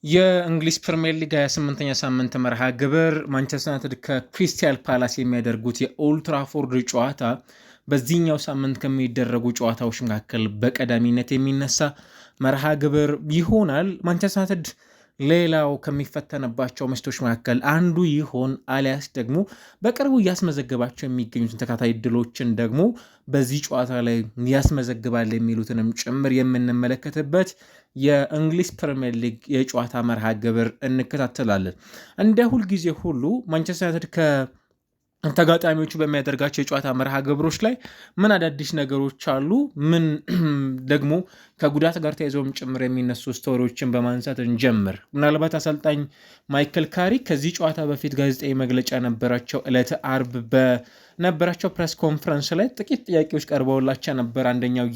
የእንግሊዝ ፕሪሚየር ሊግ 28ኛ ሳምንት መርሃ ግብር ማንቸስተር ዩናይትድ ከክሪስታል ፓላስ የሚያደርጉት የኦልትራፎርድ ጨዋታ በዚህኛው ሳምንት ከሚደረጉ ጨዋታዎች መካከል በቀዳሚነት የሚነሳ መርሃ ግብር ይሆናል። ማንቸስተር ዩናይትድ ሌላው ከሚፈተንባቸው መስቶች መካከል አንዱ ይሆን አሊያስ ደግሞ በቅርቡ እያስመዘገባቸው የሚገኙትን ተካታይ ድሎችን ደግሞ በዚህ ጨዋታ ላይ ያስመዘግባል የሚሉትንም ጭምር የምንመለከትበት የእንግሊዝ ፕሪሚየር ሊግ የጨዋታ መርሃ ግብር እንከታተላለን። እንደ ሁልጊዜ ሁሉ ማንቸስተር ዩናይትድ ከተጋጣሚዎቹ በሚያደርጋቸው የጨዋታ መርሃ ግብሮች ላይ ምን አዳዲስ ነገሮች አሉ፣ ምን ደግሞ ከጉዳት ጋር ተያይዘውም ጭምር የሚነሱ ስቶሪዎችን በማንሳት እንጀምር። ምናልባት አሰልጣኝ ማይክል ካሪክ ከዚህ ጨዋታ በፊት ጋዜጣዊ መግለጫ ነበራቸው። ዕለተ አርብ በነበራቸው ፕሬስ ኮንፈረንስ ላይ ጥቂት ጥያቄዎች ቀርበውላቸው ነበር። አንደኛው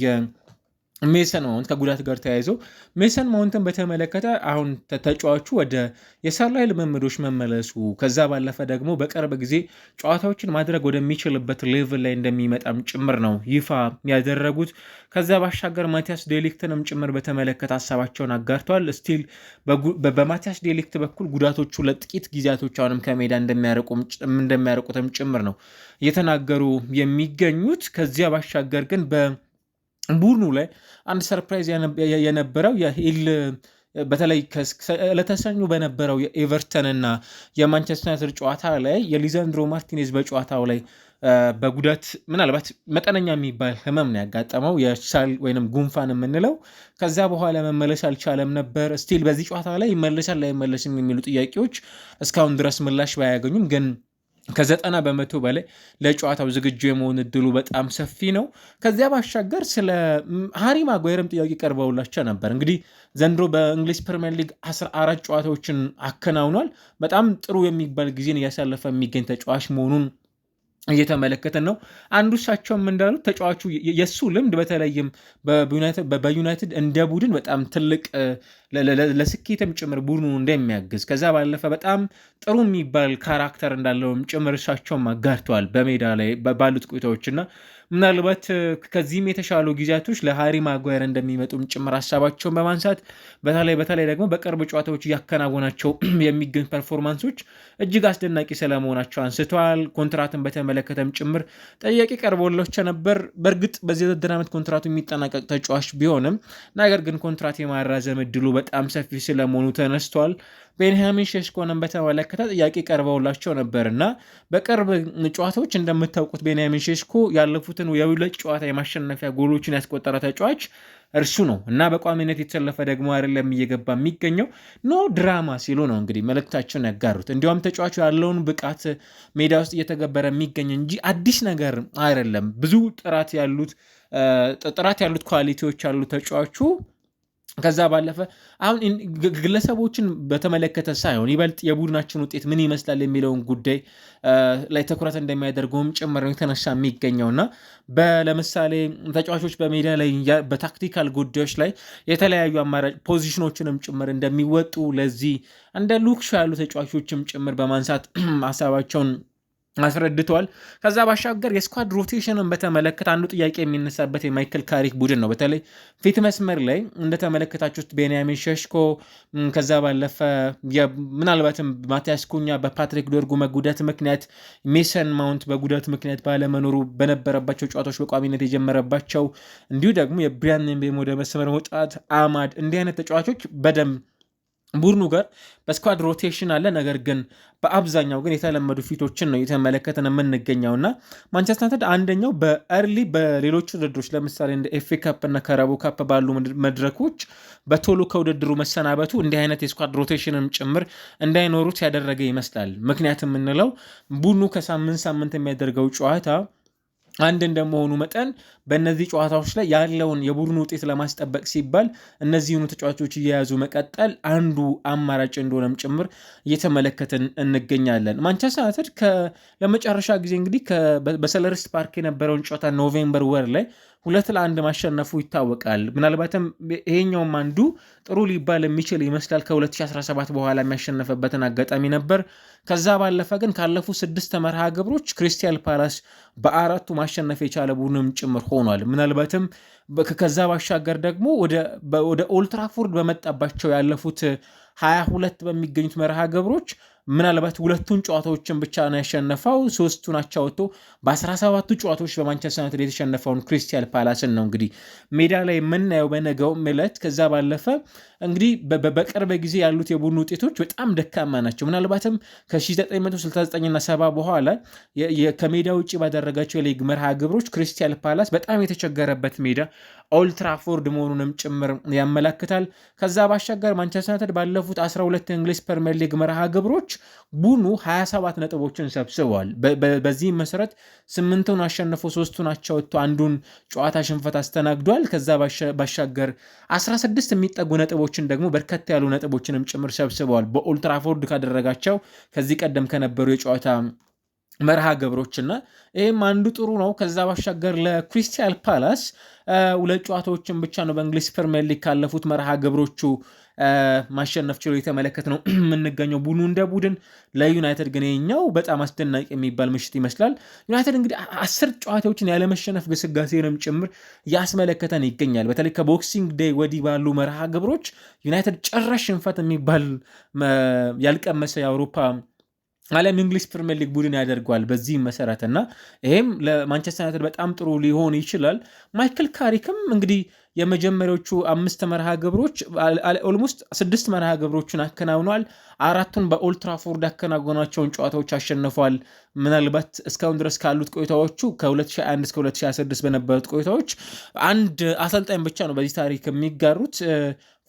ሜሰን ማውንት ከጉዳት ጋር ተያይዞ ሜሰን ማውንትን በተመለከተ አሁን ተጫዋቹ ወደ የሳር ላይ ልምምዶች መመለሱ ከዛ ባለፈ ደግሞ በቅርብ ጊዜ ጨዋታዎችን ማድረግ ወደሚችልበት ሌቭል ላይ እንደሚመጣም ጭምር ነው ይፋ ያደረጉት። ከዛ ባሻገር ማቲያስ ዴሊክትንም ጭምር በተመለከተ ሀሳባቸውን አጋርተዋል። ስቲል በማቲያስ ዴሊክት በኩል ጉዳቶቹ ለጥቂት ጊዜያቶች አሁንም ከሜዳ እንደሚያርቁትም ጭምር ነው እየተናገሩ የሚገኙት። ከዚያ ባሻገር ግን ቡድኑ ላይ አንድ ሰርፕራይዝ የነበረው የሂል በተለይ ለተሰኙ በነበረው የኤቨርተን እና የማንቸስተር ዩናይትድ ጨዋታ ላይ የሊዛንድሮ ማርቲኔዝ በጨዋታው ላይ በጉዳት ምናልባት መጠነኛ የሚባል ህመም ነው ያጋጠመው፣ የሳል ወይም ጉንፋን የምንለው። ከዛ በኋላ መመለስ አልቻለም ነበር። ስቲል በዚህ ጨዋታ ላይ ይመለሳል ላይመለስም የሚሉ ጥያቄዎች እስካሁን ድረስ ምላሽ ባያገኙም ግን ከ90 በመቶ በላይ ለጨዋታው ዝግጁ የመሆን እድሉ በጣም ሰፊ ነው። ከዚያ ባሻገር ስለ ሃሪ ማጓየርም ጥያቄ ቀርበውላቸው ነበር። እንግዲህ ዘንድሮ በእንግሊዝ ፕሪሚየር ሊግ 14 ጨዋታዎችን አከናውኗል። በጣም ጥሩ የሚባል ጊዜን እያሳለፈ የሚገኝ ተጫዋች መሆኑን እየተመለከተን ነው። አንዱ እሳቸውም እንዳሉት ተጫዋቹ የእሱ ልምድ በተለይም በዩናይትድ እንደ ቡድን በጣም ትልቅ ለስኬትም ጭምር ቡድኑ እንደሚያግዝ ከዛ ባለፈ በጣም ጥሩ የሚባል ካራክተር እንዳለውም ጭምር እሳቸውም አጋርተዋል በሜዳ ላይ ባሉት ቆይታዎችና ምናልባት ከዚህም የተሻሉ ጊዜያቶች ለሃሪ ማጓየር እንደሚመጡም ጭምር ሀሳባቸውን በማንሳት በተለይ ደግሞ በቅርብ ጨዋታዎች እያከናወናቸው የሚገኙ ፐርፎርማንሶች እጅግ አስደናቂ ስለመሆናቸው አንስተዋል። ኮንትራትን በተመለከተም ጭምር ጥያቄ ቀርቦላቸው ነበር። በእርግጥ በዚህ ውድድር ዓመት ኮንትራቱ የሚጠናቀቅ ተጫዋች ቢሆንም ነገር ግን ኮንትራት የማራዘም እድሉ በጣም ሰፊ ስለመሆኑ ተነስቷል። ቤንያሚን ሼሽኮንም በተመለከተ ጥያቄ ቀርበውላቸው ነበር እና በቅርብ ጨዋታዎች እንደምታውቁት ቤንያሚን ሼሽኮ ያለፉትን የሁለት ጨዋታ የማሸነፊያ ጎሎችን ያስቆጠረ ተጫዋች እርሱ ነው እና በቋሚነት የተሰለፈ ደግሞ አይደለም እየገባ የሚገኘው ኖ ድራማ ሲሉ ነው እንግዲህ መልእክታቸውን ያጋሩት። እንዲሁም ተጫዋቹ ያለውን ብቃት ሜዳ ውስጥ እየተገበረ የሚገኝ እንጂ አዲስ ነገር አይደለም። ብዙ ጥራት ያሉት ኳሊቲዎች ያሉት ተጫዋቹ ከዛ ባለፈ አሁን ግለሰቦችን በተመለከተ ሳይሆን ይበልጥ የቡድናችን ውጤት ምን ይመስላል የሚለውን ጉዳይ ላይ ትኩረት እንደሚያደርገውም ጭምር ነው የተነሳ የሚገኘውና ለምሳሌ ተጫዋቾች በሜዳ ላይ በታክቲካል ጉዳዮች ላይ የተለያዩ አማራጭ ፖዚሽኖችንም ጭምር እንደሚወጡ ለዚህ እንደ ሉክሾ ያሉ ተጫዋቾችም ጭምር በማንሳት ሀሳባቸውን አስረድተዋል። ከዛ ባሻገር የስኳድ ሮቴሽንን በተመለከተ አንዱ ጥያቄ የሚነሳበት የማይክል ካሪክ ቡድን ነው። በተለይ ፊት መስመር ላይ እንደተመለከታችሁት ቤንያሚን ሸሽኮ፣ ከዛ ባለፈ ምናልባትም ማቲያስ ኩኛ በፓትሪክ ዶርጉ መጉዳት ምክንያት፣ ሜሰን ማውንት በጉዳት ምክንያት ባለመኖሩ በነበረባቸው ጨዋታዎች በቋሚነት የጀመረባቸው፣ እንዲሁ ደግሞ የብሪያን ምቤሞ ወደ መስመር መውጣት፣ አማድ እንዲህ አይነት ተጫዋቾች በደንብ ቡድኑ ጋር በስኳድ ሮቴሽን አለ። ነገር ግን በአብዛኛው ግን የተለመዱ ፊቶችን ነው የተመለከተን የምንገኘውና ማንቸስተር ዩናይትድ አንደኛው በኤርሊ በሌሎች ውድድሮች ለምሳሌ እንደ ኤፍኤ ካፕ እና ካራቦ ካፕ ባሉ መድረኮች በቶሎ ከውድድሩ መሰናበቱ እንዲህ አይነት የስኳድ ሮቴሽንም ጭምር እንዳይኖሩት ያደረገ ይመስላል። ምክንያት የምንለው ቡድኑ ከሳምንት የሚያደርገው ጨዋታ አንድ እንደመሆኑ መጠን በእነዚህ ጨዋታዎች ላይ ያለውን የቡድኑ ውጤት ለማስጠበቅ ሲባል እነዚህኑ ተጫዋቾች እየያዙ መቀጠል አንዱ አማራጭ እንደሆነም ጭምር እየተመለከትን እንገኛለን። ማንቸስተር ዩናይትድ ለመጨረሻ ጊዜ እንግዲህ በሰለርስት ፓርክ የነበረውን ጨዋታ ኖቬምበር ወር ላይ 2-1 ማሸነፉ ይታወቃል። ምናልባትም ይሄኛውም አንዱ ጥሩ ሊባል የሚችል ይመስላል። ከ2017 በኋላ የሚያሸነፈበትን አጋጣሚ ነበር። ከዛ ባለፈ ግን ካለፉ 6 መርሃ ግብሮች ክሪስታል ፓላስ በ4ቱ ማሸነፍ የቻለ ቡድንም ጭምር ሆኗል። ምናልባትም ከዛ ባሻገር ደግሞ ወደ ኦልትራፎርድ በመጣባቸው ያለፉት 22 በሚገኙት መርሃ ግብሮች ምናልባት ሁለቱን ጨዋታዎችን ብቻ ነው ያሸነፈው። ሶስቱን አቻ ወጥቶ በ17ቱ ጨዋታዎች በማንቸስተር ዩናይትድ የተሸነፈውን ክሪስታል ፓላስን ነው እንግዲህ ሜዳ ላይ የምናየው በነገው ዕለት። ከዛ ባለፈ እንግዲህ በቅርብ ጊዜ ያሉት የቡድን ውጤቶች በጣም ደካማ ናቸው። ምናልባትም ከ1969ና 70 በኋላ ከሜዳ ውጭ ባደረጋቸው የሊግ መርሃ ግብሮች ክሪስታል ፓላስ በጣም የተቸገረበት ሜዳ ኦልትራፎርድ መሆኑንም ጭምር ያመላክታል። ከዛ ባሻገር ማንቸስተር ዩናይትድ ባለፉት 12 የእንግሊዝ ፕሪሚየር ሊግ መርሃ ግብሮች ቡድኑ 27 ነጥቦችን ሰብስበዋል። በዚህም መሰረት 8ቱን አሸንፎ 3ቱን አቻ ወጥቶ አንዱን ጨዋታ ሽንፈት አስተናግዷል። ከዛ ባሻገር 16 የሚጠጉ ነጥቦችን ደግሞ በርከት ያሉ ነጥቦችንም ጭምር ሰብስበዋል በኦልትራፎርድ ካደረጋቸው ከዚህ ቀደም ከነበሩ የጨዋታ መርሃ ግብሮችና ይህም አንዱ ጥሩ ነው። ከዛ ባሻገር ለክሪስታል ፓላስ ሁለት ጨዋታዎችን ብቻ ነው በእንግሊዝ ፕሪሚየር ሊግ ካለፉት መርሃ ግብሮቹ ማሸነፍ ችሎ የተመለከት ነው የምንገኘው ቡድኑ እንደ ቡድን። ለዩናይትድ ግን የኛው በጣም አስደናቂ የሚባል ምሽት ይመስላል። ዩናይትድ እንግዲህ 10 ጨዋታዎችን ያለመሸነፍ ግስጋሴንም ጭምር ያስመለከተን ይገኛል። በተለይ ከቦክሲንግ ዴይ ወዲህ ባሉ መርሃ ግብሮች ዩናይትድ ጭራሽ ሽንፈት የሚባል ያልቀመሰ የአውሮፓ ዓለም እንግሊዝ ፕሪሚየር ሊግ ቡድን ያደርገዋል በዚህ መሰረት እና ይሄም ለማንቸስተር ዩናይትድ በጣም ጥሩ ሊሆን ይችላል። ማይክል ካሪክም እንግዲህ የመጀመሪያዎቹ 5 መርሃ ግብሮች ኦልሞስት 6 መርሃ ግብሮችን አከናውኗል። 4ቱን በኦልትራፎርድ ያከናወኗቸውን ጨዋታዎች አሸንፏል። ምናልባት እስካሁን ድረስ ካሉት ቆይታዎቹ ከ2021 እስከ 2026 በነበሩት ቆይታዎች አንድ አሰልጣኝ ብቻ ነው በዚህ ታሪክ የሚጋሩት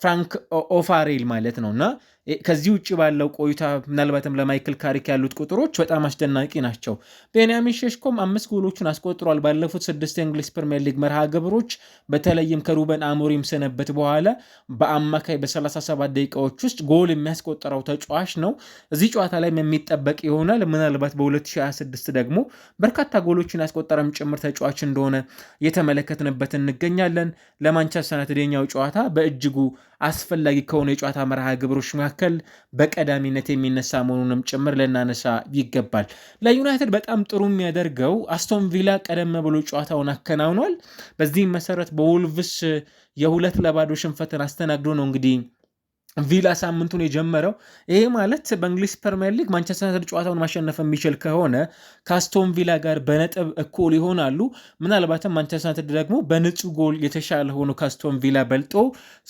ፍራንክ ኦፋሬል ማለት ነው እና ከዚህ ውጭ ባለው ቆይታ ምናልባትም ለማይክል ካሪክ ያሉት ቁጥሮች በጣም አስደናቂ ናቸው። ቤንያሚን ሼሽኮም 5 ጎሎችን አስቆጥሯል ባለፉት 6 የእንግሊዝ ፕሪሚየር ሊግ መርሃ ግብሮች። በተለይም ከሩበን አሞሪም ስንብት በኋላ በአማካይ በ37 ደቂቃዎች ውስጥ ጎል የሚያስቆጠረው ተጫዋች ነው። እዚህ ጨዋታ ላይ የሚጠበቅ ይሆናል። ምናልባት በ2026 ደግሞ በርካታ ጎሎችን ያስቆጠረም ጭምር ተጫዋች እንደሆነ የተመለከትንበት እንገኛለን። ለማንቸስተር ዩናይትድ የኛው ጨዋታ በእጅጉ አስፈላጊ ከሆነ የጨዋታ መርሃ ግብሮች መካከል በቀዳሚነት የሚነሳ መሆኑንም ጭምር ልናነሳ ይገባል። ለዩናይትድ በጣም ጥሩ የሚያደርገው አስቶን ቪላ ቀደም ብሎ ጨዋታውን አከናውኗል። በዚህም መሰረት በወልቭስ የ2-0 ሽንፈትን አስተናግዶ ነው እንግዲህ ቪላ ሳምንቱን የጀመረው። ይሄ ማለት በእንግሊዝ ፕሪሚየር ሊግ ማንቸስተር ዩናይትድ ጨዋታውን ማሸነፍ የሚችል ከሆነ ከአስቶን ቪላ ጋር በነጥብ እኩል ይሆናሉ። ምናልባትም ማንቸስተር ዩናይትድ ደግሞ በንጹህ ጎል የተሻለ ሆኖ ከአስቶን ቪላ በልጦ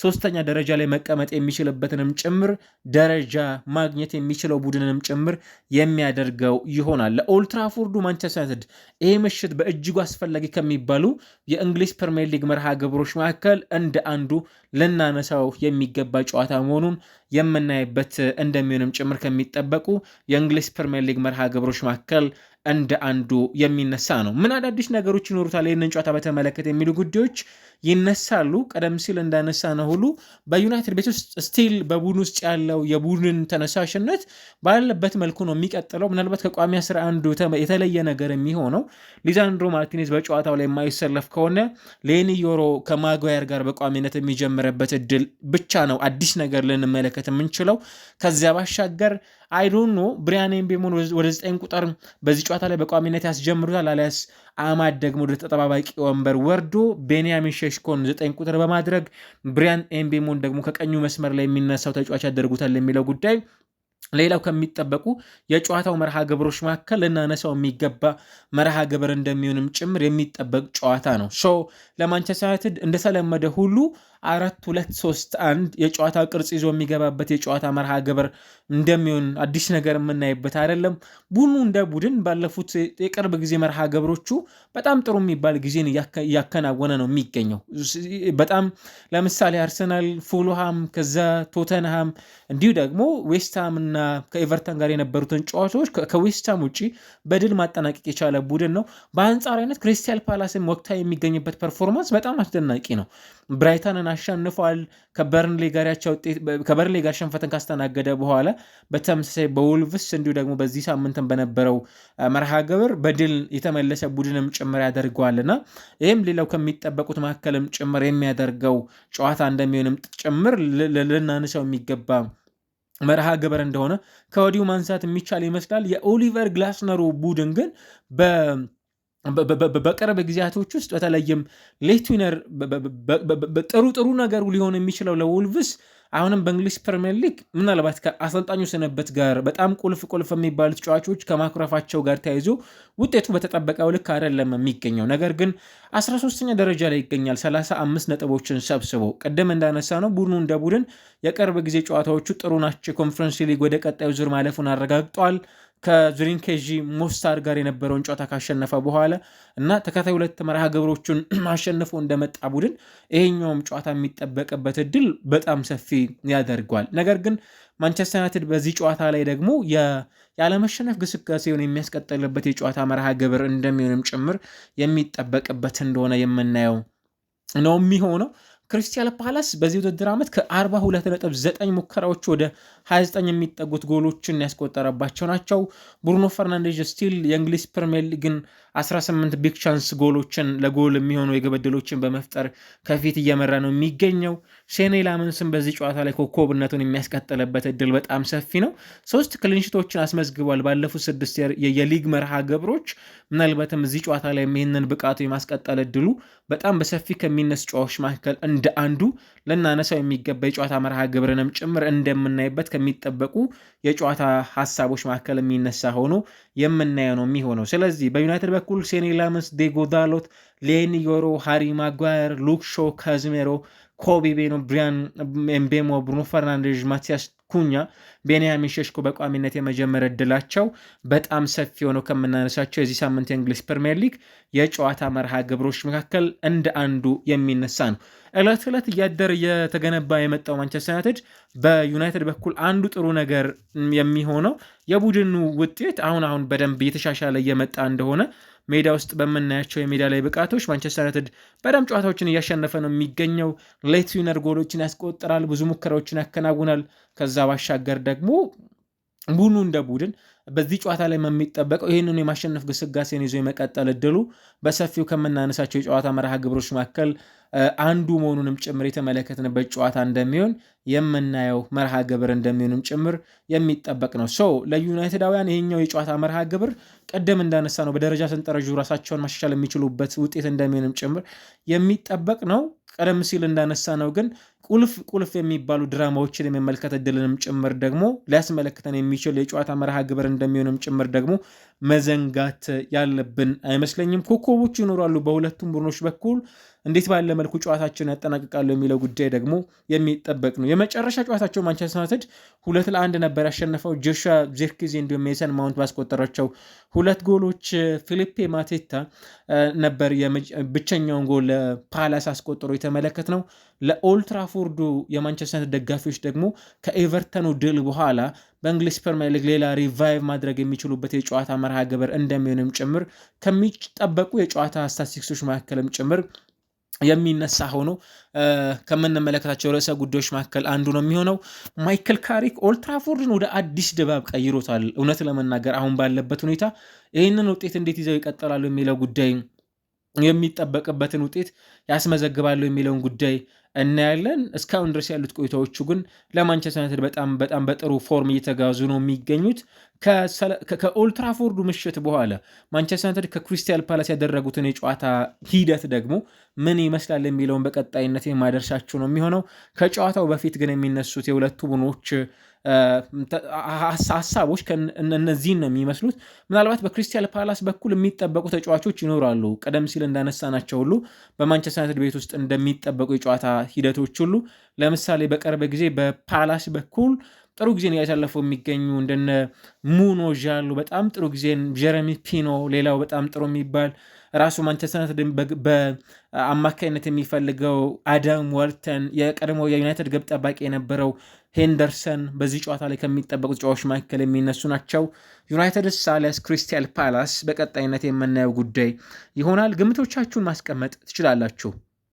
3ኛ ደረጃ ላይ መቀመጥ የሚችልበትንም ጭምር ደረጃ ማግኘት የሚችለው ቡድንንም ጭምር የሚያደርገው ይሆናል። ለኦልትራፎርዱ ማንቸስተር ዩናይትድ ይሄ ምሽት በእጅጉ አስፈላጊ ከሚባሉ የእንግሊዝ ፕሪሚየር ሊግ መርሃ ግብሮች መካከል እንደ አንዱ ልናነሳው የሚገባ ጨዋታ መሆኑን የምናይበት እንደሚሆንም ጭምር ከሚጠበቁ የእንግሊዝ ፕሪሚየር ሊግ መርሃ ግብሮች መካከል እንደ አንዱ የሚነሳ ነው። ምን አዳዲስ ነገሮች ይኖሩታል ይህንን ጨዋታ በተመለከተ የሚሉ ጉዳዮች ይነሳሉ። ቀደም ሲል እንዳነሳ ነው ሁሉ በዩናይትድ ቤት ውስጥ ስቲል በቡድን ውስጥ ያለው የቡድን ተነሳሽነት ባለበት መልኩ ነው የሚቀጥለው። ምናልባት ከቋሚ 11 የተለየ ነገር የሚሆነው ሊዛንድሮ ማርቲኔዝ በጨዋታው ላይ የማይሰለፍ ከሆነ ሌኒ ዮሮ ከማጓየር ጋር በቋሚነት የሚጀምረበት እድል ብቻ ነው አዲስ ነገር ልንመለከት የምንችለው። ከዚያ ባሻገር አይዶኖ ብሪያን ኤምቤሞን ወደ 9 ቁጥር በዚህ ጨዋታ ላይ በቋሚነት ያስጀምሩታል፣ አሊያስ አማድ ደግሞ ወደ ተጠባባቂ ወንበር ወርዶ ቤንያሚን ሼሽኮን 9 ቁጥር በማድረግ ብሪያን ኤምቤሞን ደግሞ ከቀኙ መስመር ላይ የሚነሳው ተጫዋች ያደርጉታል የሚለው ጉዳይ ሌላው ከሚጠበቁ የጨዋታው መርሃ ግብሮች መካከል ልናነሳው የሚገባ መርሃ ግብር እንደሚሆንም ጭምር የሚጠበቅ ጨዋታ ነው። ለማንቸስተር ዩናይትድ እንደተለመደ ሁሉ 4-2-3-1 የጨዋታ ቅርጽ ይዞ የሚገባበት የጨዋታ መርሃ ግብር እንደሚሆን አዲስ ነገር የምናይበት አይደለም። ቡድኑ እንደ ቡድን ባለፉት የቅርብ ጊዜ መርሃ ግብሮቹ በጣም ጥሩ የሚባል ጊዜን እያከናወነ ነው የሚገኘው። በጣም ለምሳሌ አርሰናል፣ ፉልሃም፣ ከዛ ቶተንሃም እንዲሁ ደግሞ ዌስትሃም እና ከኤቨርተን ጋር የነበሩትን ጨዋታዎች ከዌስትሃም ውጭ በድል ማጠናቀቅ የቻለ ቡድን ነው። በአንጻራዊነት ክሪስታል ፓላስም ወቅታዊ የሚገኝበት ፐርፎርማንስ በጣም አስደናቂ ነው። ብራይተንን አሸንፏል። ከበርንሌ ጋር ሽንፈትን ካስተናገደ በኋላ በተመሳሳይ በወልቭስ እንዲሁ ደግሞ በዚህ ሳምንትን በነበረው መርሃ ግብር በድል የተመለሰ ቡድንም ጭምር ያደርገዋልና ይህም ሌላው ከሚጠበቁት መካከልም ጭምር የሚያደርገው ጨዋታ እንደሚሆንም ጭምር ልናነሳው የሚገባ መርሃ ግብር እንደሆነ ከወዲሁ ማንሳት የሚቻል ይመስላል። የኦሊቨር ግላስነሩ ቡድን ግን በቅርብ ጊዜያቶች ውስጥ በተለይም ሌት ዊነር ጥሩ ነገሩ ሊሆን የሚችለው ለወልቭስ አሁንም በእንግሊዝ ፕሪሚየር ሊግ ምናልባት ከአሰልጣኙ ስንበት ጋር በጣም ቁልፍ የሚባሉ ተጫዋቾች ከማኩረፋቸው ጋር ተያይዞ ውጤቱ በተጠበቀው ልክ አይደለም የሚገኘው። ነገር ግን 13ኛ ደረጃ ላይ ይገኛል 35 ነጥቦችን ሰብስቦ። ቅድም እንዳነሳ ነው ቡድኑ እንደ ቡድን የቅርብ ጊዜ ጨዋታዎቹ ጥሩ ናቸው። የኮንፈረንስ ሊግ ወደ ቀጣዩ ዙር ማለፉን አረጋግጧል። ከዙሪንኬጂ ሞስታር ጋር የነበረውን ጨዋታ ካሸነፈ በኋላ እና ተከታይ 2 መርሃ ግብሮቹን አሸንፎ እንደመጣ ቡድን ይሄኛውም ጨዋታ የሚጠበቅበት እድል በጣም ሰፊ ያደርገዋል። ነገር ግን ማንቸስተር ዩናይትድ በዚህ ጨዋታ ላይ ደግሞ ያለመሸነፍ ግስጋሴውን የሚያስቀጥልበት የጨዋታ መርሃ ግብር እንደሚሆንም ጭምር የሚጠበቅበት እንደሆነ የምናየው ነው የሚሆነው። ክሪስታል ፓላስ በዚህ ውድድር ዓመት ከ42.9 ሙከራዎች ወደ 29 የሚጠጉት ጎሎችን ያስቆጠረባቸው ናቸው። ብሩኖ ፈርናንዴዝ ስቲል የእንግሊዝ ፕሪሚየር ሊግን 18 ቢግ ቻንስ ጎሎችን ለጎል የሚሆኑ የግብ ዕድሎችን በመፍጠር ከፊት እየመራ ነው የሚገኘው። ሼኔ ላመንስን በዚህ ጨዋታ ላይ ኮከብነቱን የሚያስቀጥልበት እድል በጣም ሰፊ ነው። 3 ክሊንሽቶችን አስመዝግቧል ባለፉት 6 የሊግ መርሃ ግብሮች። ምናልባትም እዚህ ጨዋታ ላይ ይህንን ብቃቱ የማስቀጠል እድሉ በጣም በሰፊ ከሚነሱ ጨዋታዎች መካከል እንደ አንዱ ልናነሳው የሚገባ የጨዋታ መርሃ ግብርንም ጭምር እንደምናይበት ከሚጠበቁ የጨዋታ ሀሳቦች መካከል የሚነሳ ሆኖ የምናየው ነው የሚሆነው። ስለዚህ በዩናይትድ በኩል ሴኒ ላመንስ፣ ዲዮጎ ዳሎት፣ ሌኒ ዮሮ፣ ሃሪ ማጓየር፣ ሉክ ሾ፣ ካዝሜሮ፣ ኮቢ ቤኖ፣ ብሪያን ኤምቤሞ፣ ብሩኖ ፈርናንዴዝ፣ ማቲያስ ኩኛ፣ ቤንያሚን ሼሽኮ በቋሚነት የመጀመር እድላቸው በጣም ሰፊ ሆነው ከምናነሳቸው የዚህ ሳምንት የእንግሊዝ ፕሪሚየር ሊግ የጨዋታ መርሃ ግብሮች መካከል እንደ አንዱ የሚነሳ ነው። ዕለት ዕለት እያደር እየተገነባ የመጣው ማንቸስተር ዩናይትድ በዩናይትድ በኩል አንዱ ጥሩ ነገር የሚሆነው የቡድኑ ውጤት አሁን በደንብ እየተሻሻለ እየመጣ እንደሆነ ሜዳ ውስጥ በምናያቸው የሜዳ ላይ ብቃቶች ማንቸስተር ዩናይትድ በደንብ ጨዋታዎችን እያሸነፈ ነው የሚገኘው። ሌት ዊነር ጎሎችን ያስቆጥራል፣ ብዙ ሙከራዎችን ያከናውናል። ከዛ ባሻገር ደግሞ ቡድኑ እንደ ቡድን በዚህ ጨዋታ ላይ የሚጠበቀው ይህንን የማሸነፍ ግስጋሴን ይዞ የመቀጠል እድሉ በሰፊው ከምናነሳቸው የጨዋታ መርሃ ግብሮች መካከል አንዱ መሆኑንም ጭምር የተመለከትንበት ጨዋታ እንደሚሆን የምናየው መርሃ ግብር እንደሚሆንም ጭምር የሚጠበቅ ነው። ለዩናይትዳውያን ይሄኛው የጨዋታ መርሃ ግብር ቀደም እንዳነሳ ነው በደረጃ ሰንጠረዡ ራሳቸውን ማሻሻል የሚችሉበት ውጤት እንደሚሆንም ጭምር የሚጠበቅ ነው። ቀደም ሲል እንዳነሳ ነው ግን ቁልፍ የሚባሉ ድራማዎችን የመመልከት እድልንም ጭምር ደግሞ ሊያስመለክተን የሚችል የጨዋታ መርሃ ግብር እንደሚሆንም ጭምር ደግሞ መዘንጋት ያለብን አይመስለኝም። ኮከቦች ይኖራሉ በሁለቱም ቡድኖች በኩል እንዴት ባለ መልኩ ጨዋታቸውን ያጠናቅቃሉ የሚለው ጉዳይ ደግሞ የሚጠበቅ ነው። የመጨረሻ ጨዋታቸው ማንቸስተር ዩናይትድ 2-1 ነበር ያሸነፈው። ጆሹዋ ዚርክዚ እንዲሁም ሜሰን ማውንት ባስቆጠራቸው 2 ጎሎች ፊሊፔ ማቴታ ነበር ብቸኛውን ጎል ፓላስ አስቆጥሮ የተመለከት ነው። ለኦልትራፎርዱ የማንቸስተር ዩናይትድ ደጋፊዎች ደግሞ ከኤቨርተኑ ድል በኋላ በእንግሊዝ ፕሪሚየር ሊግ ሌላ ሪቫይቭ ማድረግ የሚችሉበት የጨዋታ መርሃ ግብር እንደሚሆንም ጭምር ከሚጠበቁ የጨዋታ ስታቲስቲክሶች መካከልም ጭምር የሚነሳ ሆኖ ከምንመለከታቸው ርዕሰ ጉዳዮች መካከል አንዱ ነው የሚሆነው። ማይክል ካሪክ ኦልትራፎርድን ወደ አዲስ ድባብ ቀይሮታል። እውነት ለመናገር አሁን ባለበት ሁኔታ ይህንን ውጤት እንዴት ይዘው ይቀጥላሉ የሚለው ጉዳይ የሚጠበቅበትን ውጤት ያስመዘግባሉ የሚለውን ጉዳይ እናያለን። እስካሁን ድረስ ያሉት ቆይታዎቹ ግን ለማንቸስተር ዩናይትድ በጣም በጥሩ ፎርም እየተጋዙ ነው የሚገኙት። ከኦልትራፎርዱ ምሽት በኋላ ማንቸስተር ዩናይትድ ከክሪስታል ፓላስ ያደረጉትን የጨዋታ ሂደት ደግሞ ምን ይመስላል የሚለውን በቀጣይነት የማደርሳችሁ ነው የሚሆነው። ከጨዋታው በፊት ግን የሚነሱት የሁለቱ ቡድኖች ሀሳቦች እነዚህን ነው የሚመስሉት። ምናልባት በክሪስታል ፓላስ በኩል የሚጠበቁ ተጫዋቾች ይኖራሉ። ቀደም ሲል እንዳነሳናቸው ሁሉ በማንቸስተር ዩናይትድ ቤት ውስጥ እንደሚጠበቁ የጨዋታ ሂደቶች ሁሉ ለምሳሌ በቅርብ ጊዜ በፓላስ በኩል ጥሩ ጊዜን ያሳለፉ የሚገኙ እንደነ ሙኖ ዣሉ በጣም ጥሩ ጊዜን፣ ጀረሚ ፒኖ ሌላው በጣም ጥሩ የሚባል ራሱ ማንቸስተር ዩናይትድ በአማካይነት የሚፈልገው አዳም ዋልተን፣ የቀድሞ የዩናይትድ ግብ ጠባቂ የነበረው ሄንደርሰን በዚህ ጨዋታ ላይ ከሚጠበቁት ጨዋታዎች መካከል የሚነሱ ናቸው። ዩናይትድ ሳሊያስ ክሪስታል ፓላስ በቀጣይነት የምናየው ጉዳይ ይሆናል። ግምቶቻችሁን ማስቀመጥ ትችላላችሁ።